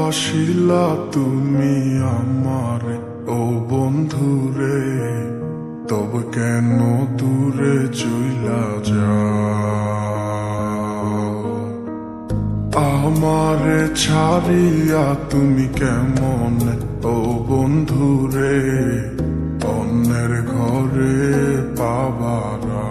বাসিলা তুমি আমারে ও বন্ধুরে, তবে কেন দূরে চইলা যাও? আমারে ছাড়িয়া তুমি কেমন ও বন্ধুরে অন্যের ঘরে পাবারা?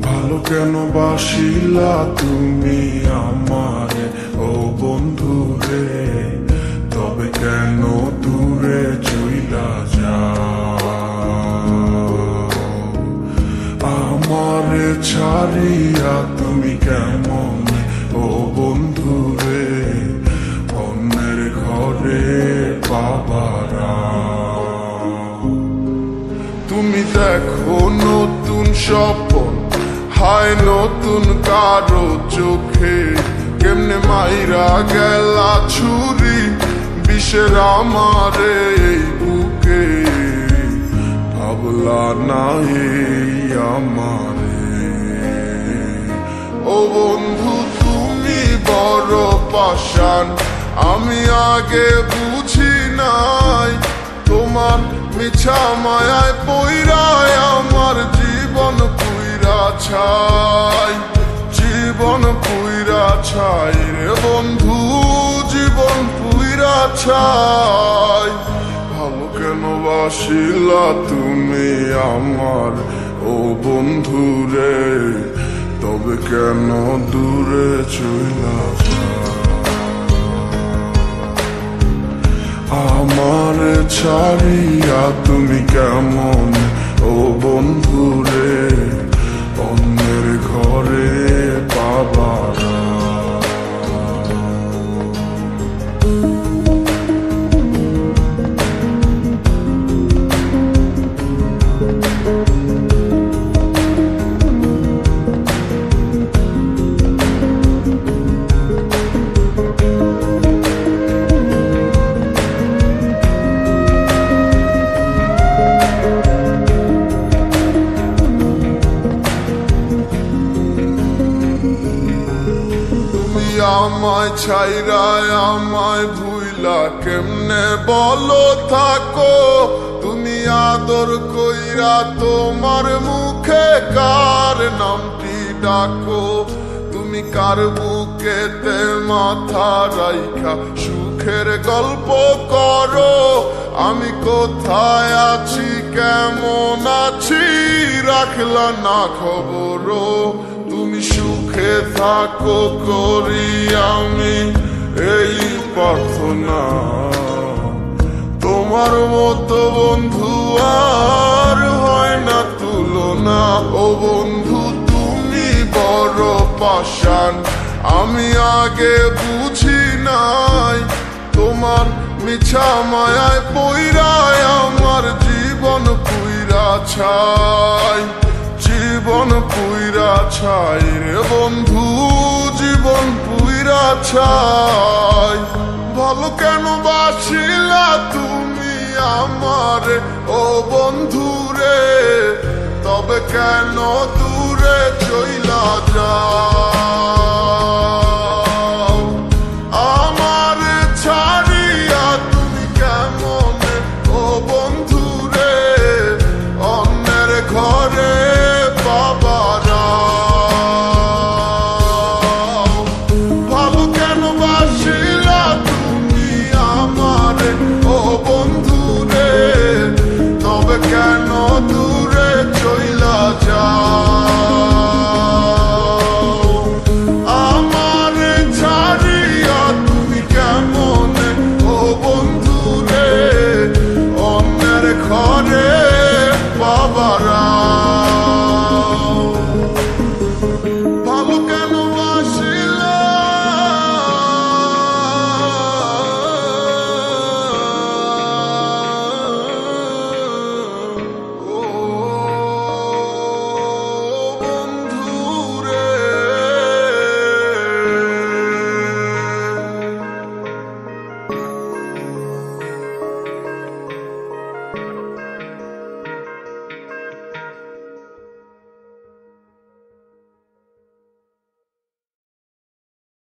ভালো কেন বাসিলা তুমি আমারে ও বন্ধুরে, তবে কেন দূরে চইলা যাও? আমারে ছাড়িয়া তুমি কেমন ও বন্ধুরে অন্যের ঘরে পাবারা? তুমি দেখো নতুন স্বপ্ন হায় নতুন কারো চোখে, কেমনে মাইরা গেলা ছুরি বিষের আমারে এই বুকে। ভাবলা না এই আমারে ও বন্ধু তুমি বড় পাষাণ, আমি আগে বুঝি নাই তোমার মিছা মায়ায় পইরায় আমার জীবন পুইরা ছাই, জীবন পুইরা ছাই রে বন্ধু, জীবন পুইরা ছাই। ভালো কেন বাসিলা তুমি আমার ও বন্ধু রে, তবে কেন দূরে চইলা যাও? আমার ছাড়িয়া তুমি কেমন ও বন্ধু রে অন্যের ঘরে পাবারা? আমায় ছাইরায় আমায় ভুইলা কেমনে বলো থাকো? তুমি আদর কইরা তোমার মুখে কার নামটি ডাকো? তুমি কার বুকেতে মাথা রাইখা সুখের গল্প করো? আমি কোথায় আছি কেমন আছি রাখলা না খবর? তুমি সুখে থাকো করি আমি এই প্রার্থনা, তোমার মতো বন্ধু আর হয় না তুলনা। ও বন্ধু তুমি বড় পাষাণ, আমি আগে বুঝি নাই তোমার মিছা মায়ায় পইরায় আমার জীবন পুইরা ছাই, জীবন পুইরা ছাই রে বন্ধু, জীবন পুইরা ছাই। ভালো কেন বাসিলা তুমি আমারে ও বন্ধু রে, তবে কেন দূরে চইলা যাও?